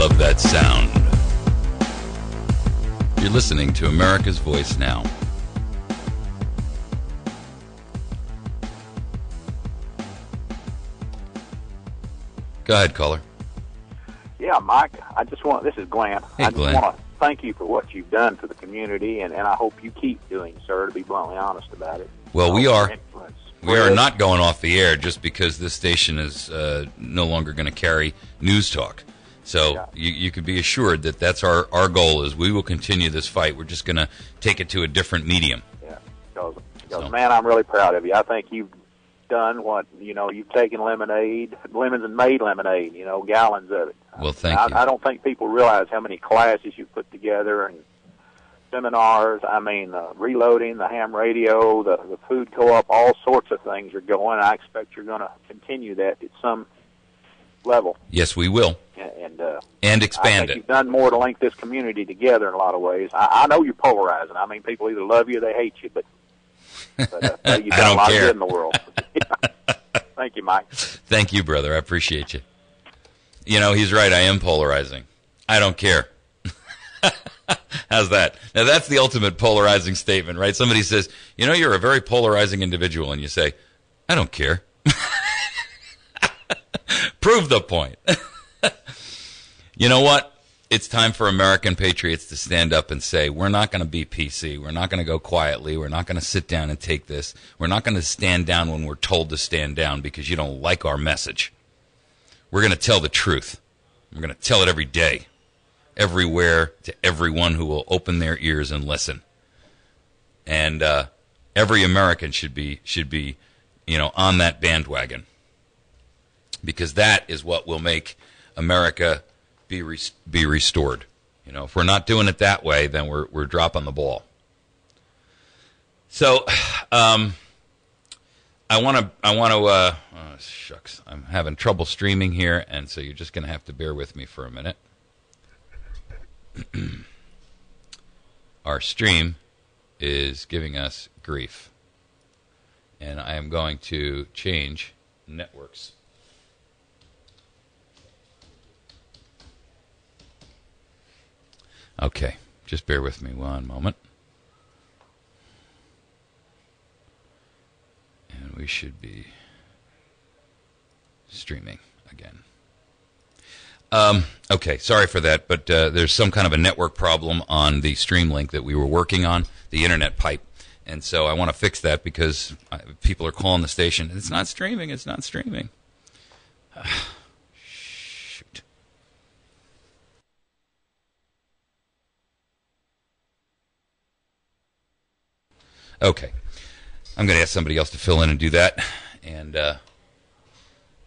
love that sound. You're listening to America's Voice Now. Go ahead, caller. Yeah, Mike, this is Glenn. Hey, I just Glenn. want to thank you for what you've done for the community, and I hope you keep doing, sir, to be bluntly honest about it. Well, we are. Influence. We are not going off the air just because this station is no longer going to carry news talk. So Yeah. you can be assured that that's our goal is we will continue this fight. We're just going to take it to a different medium. Yeah, because man, I'm really proud of you. I think you've done what, you've taken lemons and made lemonade, gallons of it. Well, thank you. I don't think people realize how many classes you've put together and seminars. I mean, reloading, the ham radio, the food co-op, all sorts of things are going. I expect you're going to continue that at some level. Yes, we will. And expand I think it. You've done more to link this community together in a lot of ways. I know you're polarizing. I mean, people either love you or they hate you, but you've I got don't a lot care. of good in the world. Thank you, Mike. Thank you, brother. I appreciate you. He's right. I am polarizing. I don't care. How's that? Now, that's the ultimate polarizing statement, right? Somebody says, you're a very polarizing individual, and you say, I don't care. Prove the point. You know what? It's time for American patriots to stand up and say, we're not going to be PC. We're not going to go quietly. We're not going to sit down and take this. We're not going to stand down when we're told to stand down because you don't like our message. We're going to tell the truth. We're going to tell it every day, everywhere, to everyone who will open their ears and listen. And every American should be on that bandwagon, because that is what will make America be restored. If we're not doing it that way, then we're dropping the ball. So, I want to. Oh, shucks, I'm having trouble streaming here, and so you're just going to have to bear with me for a minute. Our stream is giving us grief, and I am going to change networks. Okay, just bear with me one moment. And we should be streaming again. Okay, sorry for that, but there's some kind of a network problem on the stream link that we were working on, the internet pipe. And so I want to fix that because people are calling the station. It's not streaming, it's not streaming. Shoot. Okay, I'm going to ask somebody else to fill in and do that, and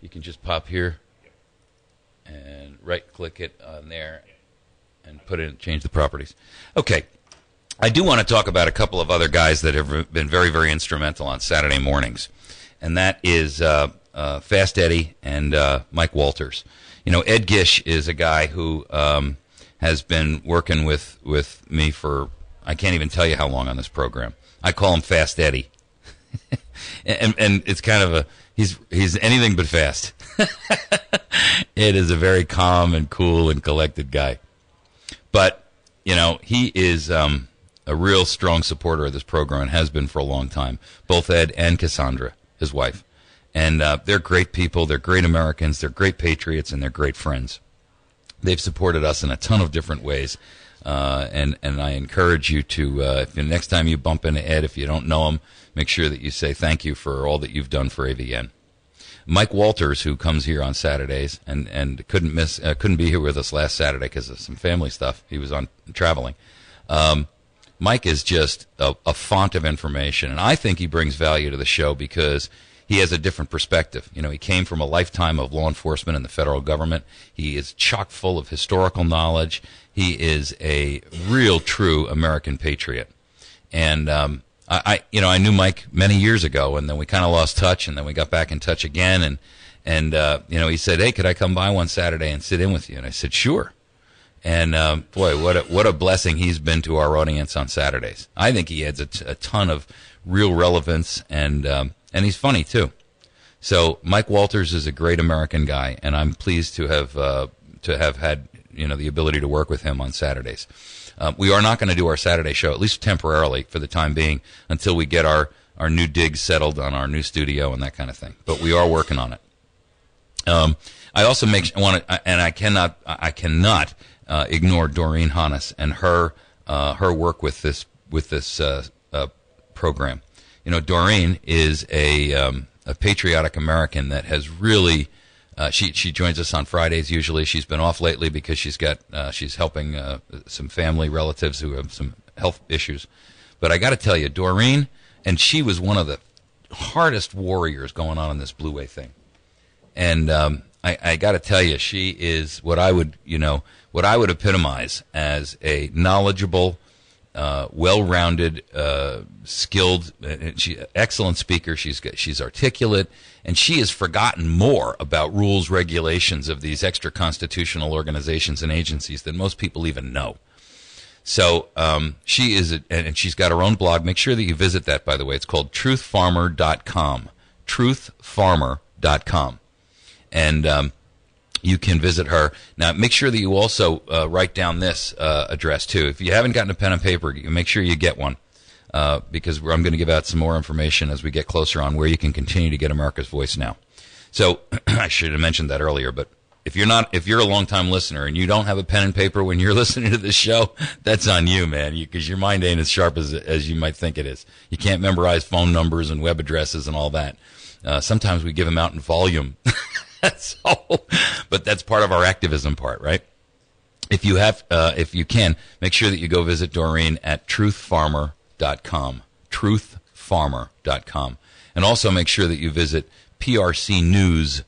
you can just pop here and right-click it on there and put in, change the properties. Okay, I do want to talk about a couple of other guys that have been very, very instrumental on Saturday mornings, and that is Fast Eddie and Mike Walters. Ed Gish is a guy who has been working with me for, I can't even tell you how long on this program. I call him Fast Eddie, and it's kind of he's anything but fast. Ed is a very calm and cool and collected guy, but he is a real strong supporter of this program and has been for a long time. Both Ed and Cassandra, his wife, and they're great people. They're great Americans. They're great patriots, and they're great friends. They've supported us in a ton of different ways. And I encourage you to, if the next time you bump into Ed, if you don't know him, make sure that you say thank you for all that you've done for AVN. Mike Walters, who comes here on Saturdays and couldn't be here with us last Saturday because of some family stuff. He was on traveling. Mike is just a font of information, and I think he brings value to the show because he has a different perspective. He came from a lifetime of law enforcement in the federal government. He is chock full of historical knowledge. He is a real, true American patriot. And I knew Mike many years ago, and then we kind of lost touch, and then we got back in touch again. And he said, "Hey, could I come by one Saturday and sit in with you?" And I said, "Sure." And boy, what a blessing he's been to our audience on Saturdays. I think he adds a ton of real relevance, and he's funny too. So Mike Walters is a great American guy, and I'm pleased to have had the ability to work with him on Saturdays. We are not going to do our Saturday show, at least temporarily for the time being, until we get our new digs settled on our new studio and that kind of thing. But we are working on it. I also I cannot ignore Doreen Hannes and her work with this program. Doreen is a patriotic American that has really. She joins us on Fridays usually. She's been off lately because she's helping some family relatives who have some health issues. But I got to tell you, Doreen, and she was one of the hardest warriors going on in this Blue Way thing. And I got to tell you, she is what I would epitomize as a knowledgeable, well-rounded, skilled, excellent speaker. She's articulate, and she has forgotten more about rules, regulations of these extra constitutional organizations and agencies than most people even know. So she is, and she's got her own blog. Make sure that you visit that, by the way. It's called truthfarmer.com, truthfarmer.com. And you can visit her. Now, make sure that you also write down this address, too. If you haven't gotten a pen and paper, make sure you get one, because I'm going to give out some more information as we get closer on where you can continue to get America's Voice now. So I should have mentioned that earlier, but if you're a long-time listener and you don't have a pen and paper when you're listening to this show, that's on you, man, because your mind ain't as sharp as you might think it is. You can't memorize phone numbers and web addresses and all that. Sometimes we give them out in volume. But that's part of our activism part, right? If you can, make sure that you go visit Doreen at truthfarmer.com, truthfarmer.com. And also make sure that you visit prcnews.org,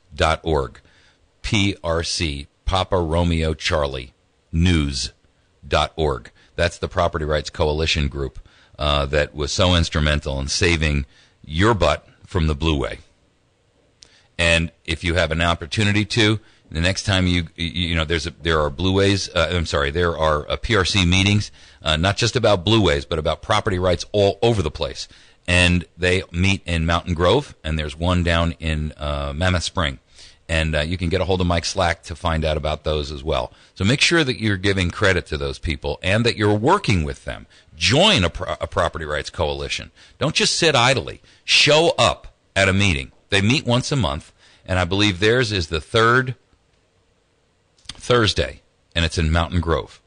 PRC, Papa Romeo Charlie, news.org. That's the Property Rights Coalition group that was so instrumental in saving your butt from the Blue Way. And if you have an opportunity to, the next time there are Blue Ways. There are PRC meetings, not just about Blue Ways, but about property rights all over the place. And they meet in Mountain Grove, and there's one down in Mammoth Spring. And you can get a hold of Mike Slack to find out about those as well. So make sure that you're giving credit to those people and that you're working with them. Join a property rights coalition. Don't just sit idly. Show up at a meeting. They meet once a month, and I believe theirs is the third Thursday, and it's in Mountain Grove.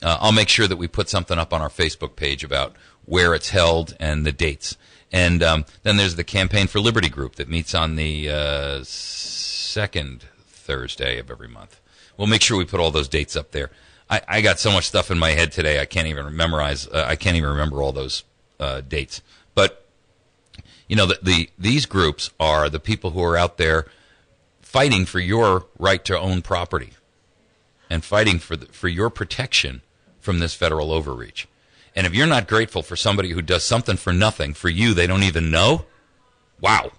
I'll make sure that we put something up on our Facebook page about where it's held and the dates. And then there's the Campaign for Liberty group that meets on the second Thursday of every month. We'll make sure we put all those dates up there. I got so much stuff in my head today I can't even memorize. I can't even remember all those dates. But these groups are the people who are out there fighting for your right to own property and fighting for your protection from this federal overreach. And if you're not grateful for somebody who does something for nothing for you they don't even know, wow,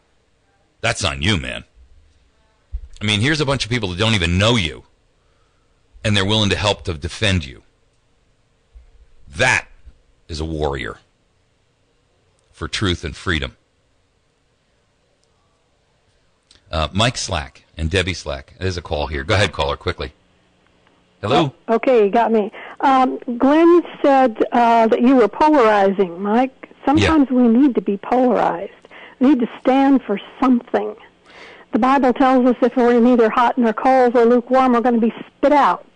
that's on you, man. I mean, here's a bunch of people that don't even know you, and they're willing to help to defend you. That is a warrior for truth and freedom. Mike Slack and Debbie Slack. There's a call here. Go ahead, caller, quickly. Hello? Oh, okay, you got me. Glenn said that you were polarizing, Mike. Sometimes we need to be polarized. We need to stand for something. The Bible tells us if we're neither hot nor cold or lukewarm, we're going to be spit out.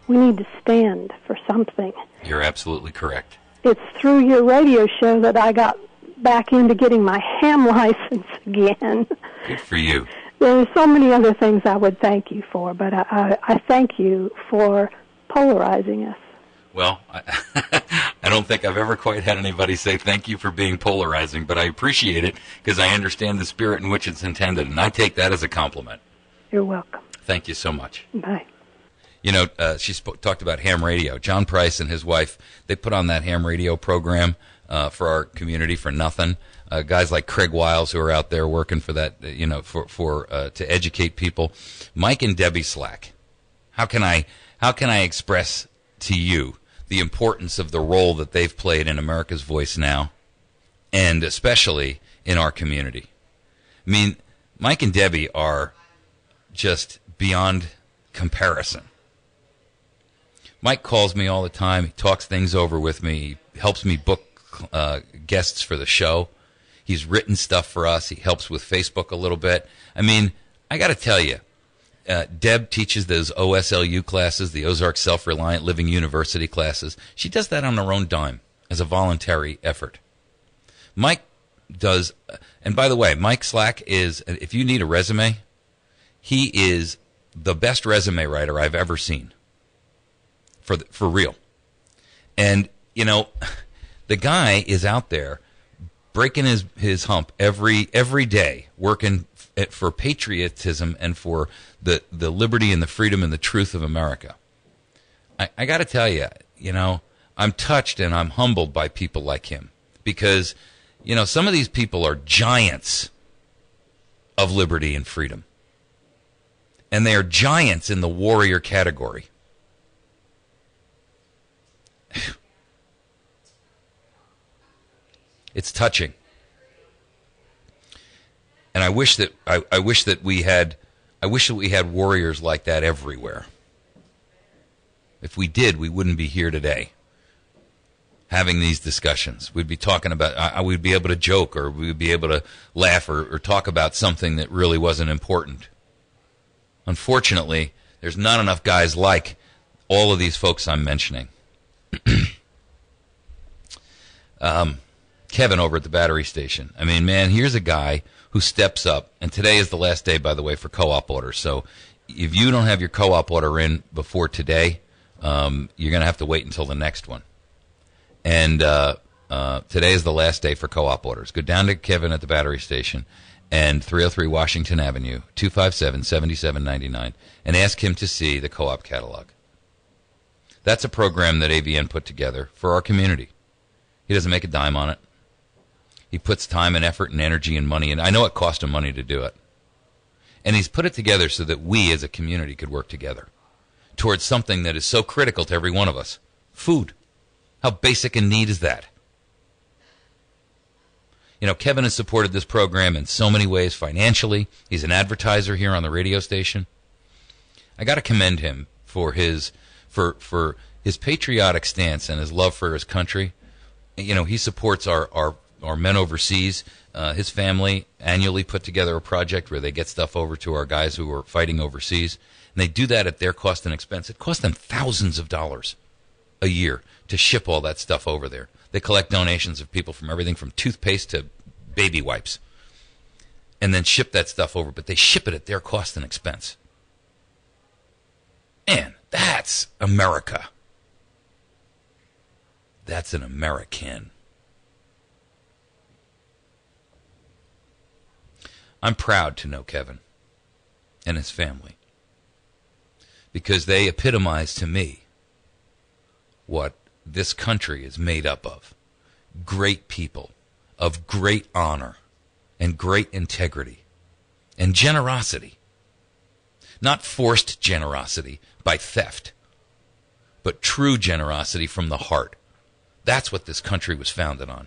We need to stand for something. You're absolutely correct. It's through your radio show that I got back into getting my ham license again. Good for you. There's so many other things I would thank you for, but I thank you for polarizing us. Well, I don't think I've ever quite had anybody say thank you for being polarizing, but I appreciate it because I understand the spirit in which it's intended, and I take that as a compliment. You're welcome. Thank you so much. Bye. She talked about ham radio. John Price and his wife, they put on that ham radio program for our community for nothing. Guys like Craig Wiles who are out there working for that, to educate people. Mike and Debbie Slack. How can I express to you the importance of the role that they've played in America's Voice now, and especially in our community? I mean, Mike and Debbie are just beyond comparison. Mike calls me all the time. He talks things over with me. He helps me book guests for the show. He's written stuff for us. He helps with Facebook a little bit. I mean, I got to tell you, Deb teaches those OSLU classes, the Ozark Self-Reliant Living University classes. She does that on her own dime as a voluntary effort. Mike does, and by the way, Mike Slack is, if you need a resume, he is the best resume writer I've ever seen. For real. And, you know, the guy is out there breaking his hump every day, working for patriotism and for the liberty and the freedom and the truth of America. I got to tell you, you know, I'm touched and I'm humbled by people like him because, you know, some of these people are giants of liberty and freedom. And they are giants in the warrior category. It's touching. And I wish that we had warriors like that everywhere. If we did, we wouldn't be here today having these discussions. We'd be talking about, we'd be able to joke, or we'd be able to laugh or talk about something that really wasn't important. Unfortunately, there's not enough guys like all of these folks I'm mentioning. Kevin over at the battery station. I mean, man, here's a guy who steps up, and today is the last day, by the way, for co-op orders. So if you don't have your co-op order in before today, you're going to have to wait until the next one. And today is the last day for co-op orders. Go down to Kevin at the battery station and 303 Washington Avenue, 257-7799, and ask him to see the co-op catalog. That's a program that AVN put together for our community. He doesn't make a dime on it. He puts time and effort and energy and money, and I know it cost him money to do it. And he's put it together so that we as a community could work together towards something that is so critical to every one of us. Food. How basic a need is that? You know, Kevin has supported this program in so many ways financially. He's an advertiser here on the radio station. I got to commend him for his patriotic stance and his love for his country. You know, he supports our men overseas. His family annually put together a project where they get stuff over to our guys who are fighting overseas. And they do that at their cost and expense. It costs them thousands of dollars a year to ship all that stuff over there. They collect donations of people from everything from toothpaste to baby wipes and then ship that stuff over. But they ship it at their cost and expense. Man, that's America. That's an American. I'm proud to know Kevin and his family because they epitomize to me what this country is made up of. Great people of great honor and great integrity and generosity. Not forced generosity by theft, but true generosity from the heart. That's what this country was founded on.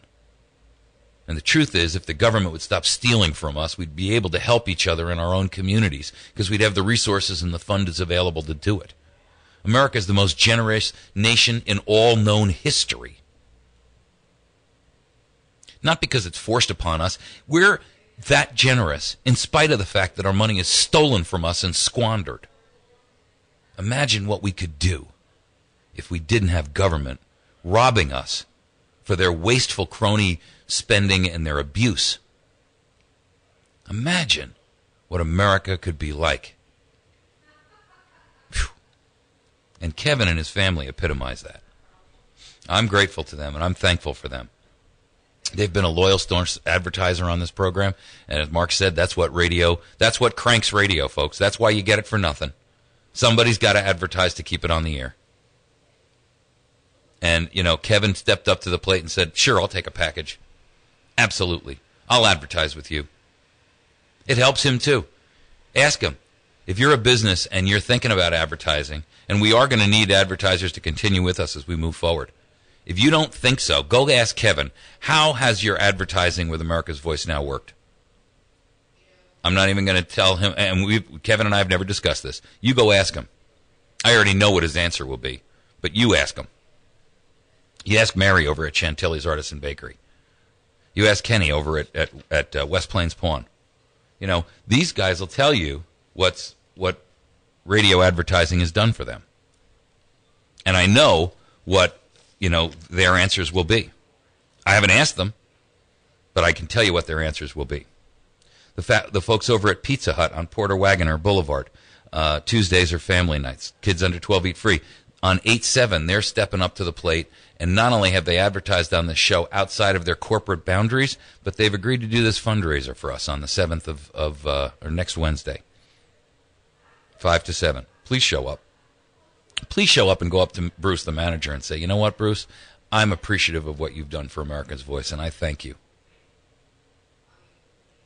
And the truth is, if the government would stop stealing from us, we'd be able to help each other in our own communities because we'd have the resources and the funds available to do it. America is the most generous nation in all known history. Not because it's forced upon us. We're that generous in spite of the fact that our money is stolen from us and squandered. Imagine what we could do if we didn't have government robbing us for their wasteful crony spending and their abuse. Imagine what America could be like. Whew. And Kevin and his family epitomize that. I'm grateful to them, and I'm thankful for them. They've been a loyal staunch advertiser on this program, and as Mark said, that's what cranks radio, folks. That's why you get it for nothing. Somebody's got to advertise to keep it on the air. And, you know, Kevin stepped up to the plate and said, sure, I'll take a package. Absolutely. I'll advertise with you. It helps him, too. Ask him. If you're a business and you're thinking about advertising, and we are going to need advertisers to continue with us as we move forward, if you don't think so, go ask Kevin, how has your advertising with America's Voice Now worked? I'm not even going to tell him, and Kevin and I have never discussed this. You go ask him. I already know what his answer will be. but you ask them. You ask Mary over at Chantilly's Artisan Bakery. You ask Kenny over at West Plains Pawn. You know, these guys will tell you what radio advertising has done for them. And I know what, you know, their answers will be. I haven't asked them, but I can tell you what their answers will be. The folks over at Pizza Hut on Porter Wagoner Boulevard, Tuesdays are family nights. Kids under 12 eat free. On 8/7, they're stepping up to the plate, and not only have they advertised on this show outside of their corporate boundaries, but they've agreed to do this fundraiser for us on the 7th or next Wednesday, 5 to 7. Please show up. Please show up and go up to Bruce, the manager, and say, you know what, Bruce? I'm appreciative of what you've done for America's Voice, and I thank you.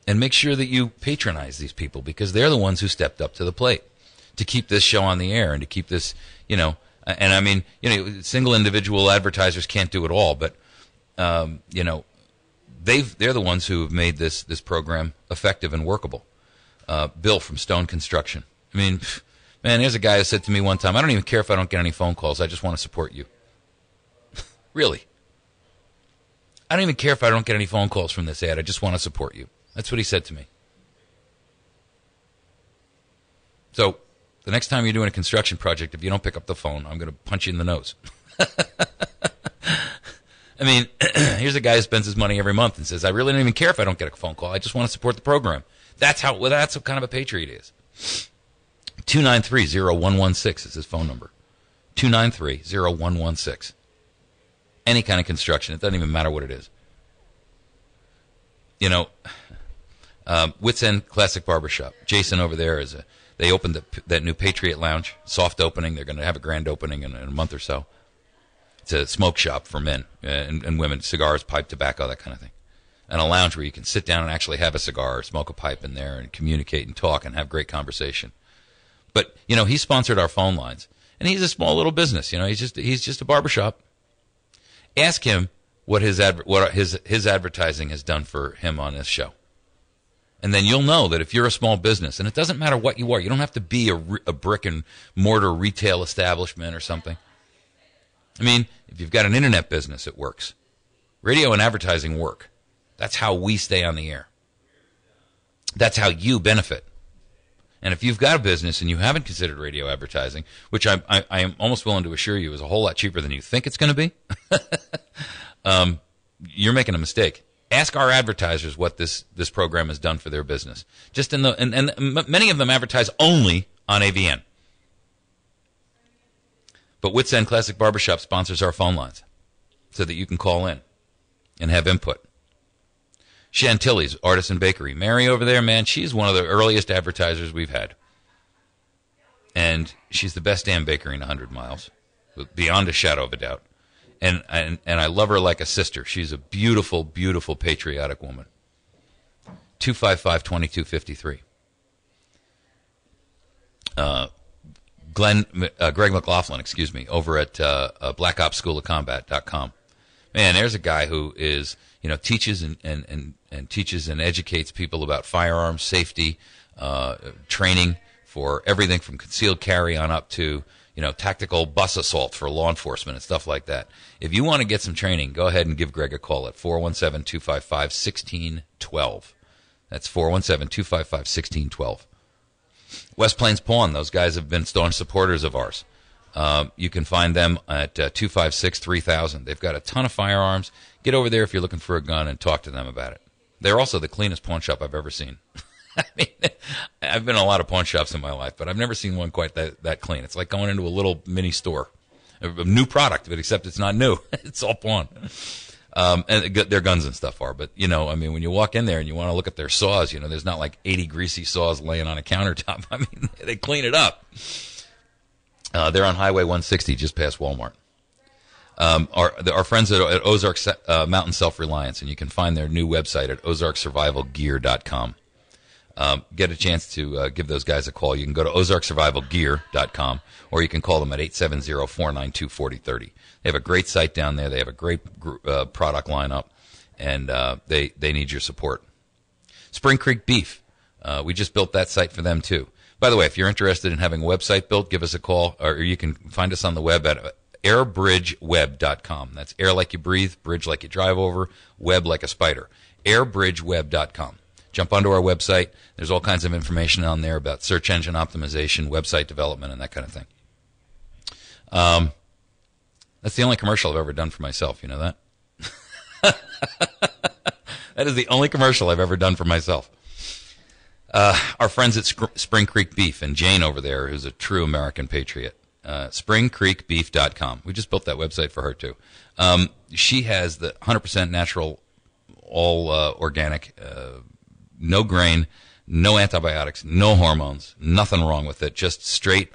And make sure that you patronize these people, because they're the ones who stepped up to the plate to keep this show on the air and to keep this, you know. And I mean, you know, single individual advertisers can't do it all, but you know, they're the ones who have made this program effective and workable. Bill from Stone Construction. I mean, man, there's a guy who said to me one time, I don't even care if I don't get any phone calls. I just want to support you. Really? I don't even care if I don't get any phone calls from this ad. I just want to support you. That's what he said to me. So the next time you're doing a construction project, if you don't pick up the phone, I'm going to punch you in the nose. I mean, here's a guy who spends his money every month and says, I really don't even care if I don't get a phone call. I just want to support the program. That's what kind of a patriot he is. 293-0116 is his phone number. 293-0116. Any kind of construction. It doesn't even matter what it is. You know, Wits End Classic Barbershop. Jason over there they opened that new Patriot Lounge, soft opening. They're going to have a grand opening in a month or so. It's a smoke shop for men and women, cigars, pipe, tobacco, that kind of thing. And a lounge where you can sit down and actually have a cigar or smoke a pipe in there and communicate and talk and have great conversation. But, you know, he sponsored our phone lines. And he's a small little business, you know. He's just a barbershop. Ask him what his advertising has done for him on this show. And then you'll know that if you're a small business, and it doesn't matter what you are, you don't have to be a brick and mortar retail establishment or something. I mean, if you've got an internet business, it works. Radio and advertising work. That's how we stay on the air. That's how you benefit. And if you've got a business and you haven't considered radio advertising, which I am almost willing to assure you is a whole lot cheaper than you think it's going to be, you're making a mistake. Ask our advertisers what this program has done for their business. Just and many of them advertise only on AVN. But Wits End Classic Barbershop sponsors our phone lines so that you can call in and have input. Chantilly's Artisan Bakery. Mary over there, man, she's one of the earliest advertisers we've had. And she's the best damn bakery in 100 miles, beyond a shadow of a doubt. And I love her like a sister. She's a beautiful, beautiful, patriotic woman. 255-2253. Greg McLaughlin, over at blackopsschoolofcombat.com. Man, there's a guy who is, you know, teaches and teaches and educates people about firearms safety, training for everything from concealed carry on up to, you know, tactical bus assault for law enforcement and stuff like that. If you want to get some training, go ahead and give Greg a call at 417-255-1612. That's 417-255-1612. West Plains Pawn, those guys have been staunch supporters of ours. You can find them at 256-3000. They've got a ton of firearms. Get over there if you're looking for a gun and talk to them about it. They're also the cleanest pawn shop I've ever seen. I mean, I've been in a lot of pawn shops in my life, but I've never seen one quite that clean. It's like going into a little mini store. A new product, but except it's not new. It's all pawn. And their guns and stuff are. But, you know, I mean, when you walk in there and you want to look at their saws, you know, there's not like 80 greasy saws laying on a countertop. I mean, they clean it up. They're on Highway 160 just past Walmart. Our friends at Ozark Mountain Self-Reliance, and you can find their new website at ozarksurvivalgear.com. Get a chance to give those guys a call. You can go to ozarksurvivalgear.com, or you can call them at 870-492-4030. They have a great site down there. They have a great product lineup, and they need your support. Spring Creek Beef. We just built that site for them, too. By the way, if you're interested in having a website built, give us a call, or you can find us on the web at airbridgeweb.com. That's air like you breathe, bridge like you drive over, web like a spider. airbridgeweb.com. Jump onto our website. There's all kinds of information on there about search engine optimization, website development, and that kind of thing. That's the only commercial I've ever done for myself. You know that? That is the only commercial I've ever done for myself. Our friends at Spring Creek Beef and Jane over there, who's a true American patriot. springcreekbeef.com. We just built that website for her, too. She has the 100% natural, all organic, no grain, no antibiotics, no hormones, nothing wrong with it, just straight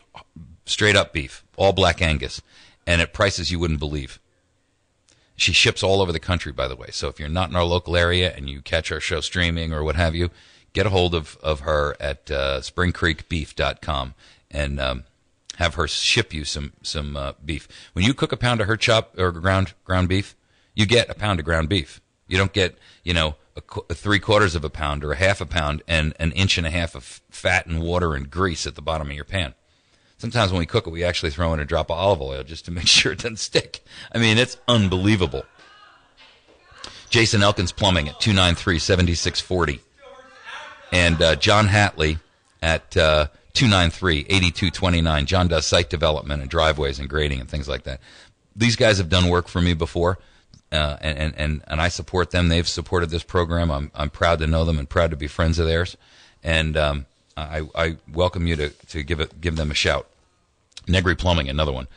up beef, all black Angus, and at prices you wouldn't believe. She ships all over the country, by the way, so if you're not in our local area and you catch our show streaming or what have you, get a hold of her at springcreekbeef.com and have her ship you some beef. When you cook a pound of her chop or ground beef, you get a pound of ground beef. You don't get, a 3/4 of a pound or a half a pound and an inch and a half of fat and water and grease at the bottom of your pan. Sometimes when we cook it, we actually throw in a drop of olive oil just to make sure it doesn't stick. I mean, it's unbelievable. Jason Elkins Plumbing at 293-7640. And John Hatley at 293-8229. John does site development and driveways and grading and things like that. These guys have done work for me before, and I support them. They've supported this program. I'm proud to know them and proud to be friends of theirs. And I welcome you to give them a shout. Negri Plumbing, another one.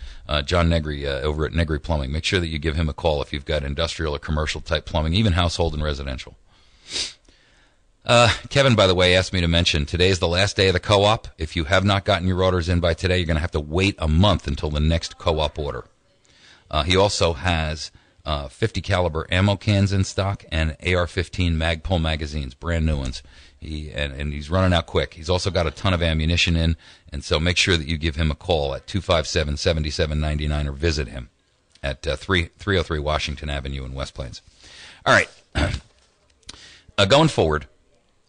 John Negri over at Negri Plumbing. Make sure that you give him a call if you've got industrial or commercial type plumbing, even household and residential. Kevin, by the way, asked me to mention today is the last day of the co-op. If you have not gotten your orders in by today, you're going to have to wait a month until the next co-op order. He also has 50 caliber ammo cans in stock and AR-15 Magpul magazines, brand new ones. And he's running out quick. He's also got a ton of ammunition in, and so make sure that you give him a call at 257-7799 or visit him at 303 Washington Avenue in West Plains. All right. Going forward,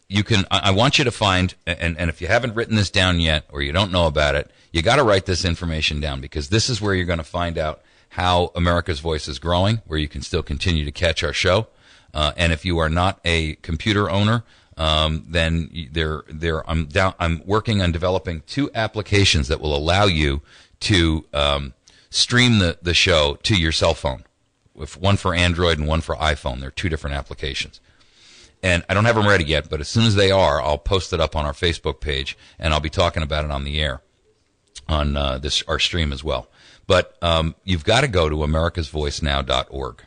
you can. I want you to find, and if you haven't written this down yet or you don't know about it, you got to write this information down because this is where you're going to find out how America's Voice is growing, where you can still continue to catch our show. And if you are not a computer owner, then I'm working on developing 2 applications that will allow you to stream the show to your cell phone. With one for Android and one for iPhone. They're 2 different applications. And I don't have them ready yet, but as soon as they are, I'll post it up on our Facebook page, and I'll be talking about it on the air on our stream as well. But you've got to go to americasvoicenow.org.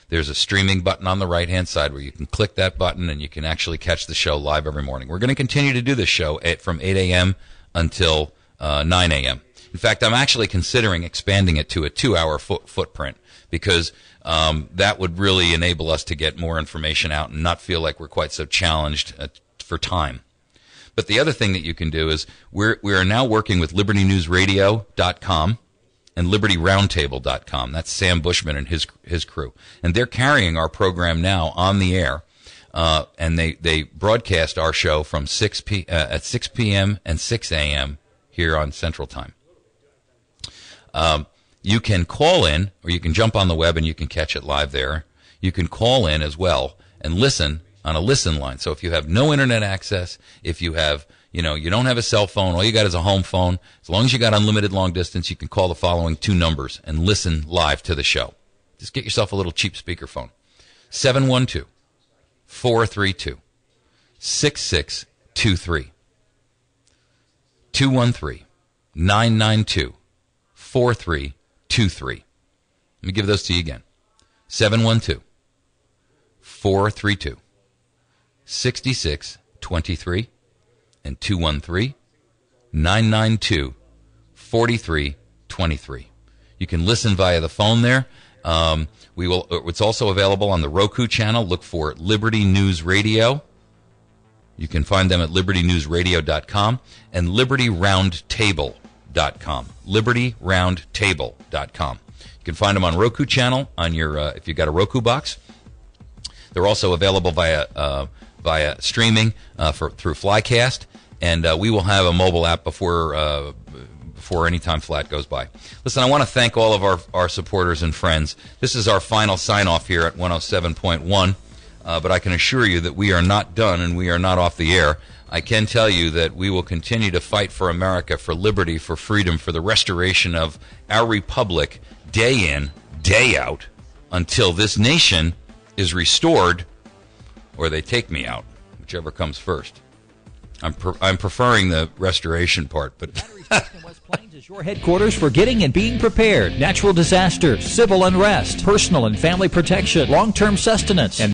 There's a streaming button on the right-hand side where you can click that button and you can actually catch the show live every morning. We're going to continue to do this show from 8 a.m. until 9 a.m. In fact, I'm actually considering expanding it to a 2-hour footprint because that would really enable us to get more information out and not feel like we're quite so challenged for time. But the other thing that you can do is we are now working with LibertyNewsRadio.com and LibertyRoundtable.com. That's Sam Bushman and his crew. And they're carrying our program now on the air. And they broadcast our show from at 6 p.m. and 6 a.m. here on Central Time. You can call in, or you can jump on the web and you can catch it live there. You can call in as well and listen on a listen line. So if you have no internet access, if you have, you don't have a cell phone, all you got is a home phone, as long as you got unlimited long distance, you can call the following 2 numbers and listen live to the show. Just get yourself a little cheap speakerphone. 712-432-6623. 213-992-4323. Let me give those to you again. 712-432-6623 and 213-992-4323. You can listen via the phone there. It's also available on the Roku channel. Look for Liberty News Radio. You can find them at libertynewsradio.com and libertyroundtable.com. libertyroundtable.com. You can find them on Roku channel on your if you've got a Roku box. They're also available via streaming through Flycast, and we will have a mobile app before before any time flat goes by. Listen, I want to thank all of our supporters and friends. This is our final sign-off here at 107.1, but I can assure you that we are not done and we are not off the air. I can tell you that we will continue to fight for America, for liberty, for freedom, for the restoration of our republic day in, day out, until this nation is restored or they take me out, whichever comes first. I'm preferring the restoration part, but Battery Station West Plains is your headquarters for getting and being prepared. Natural disasters, civil unrest, personal and family protection, long-term sustenance, and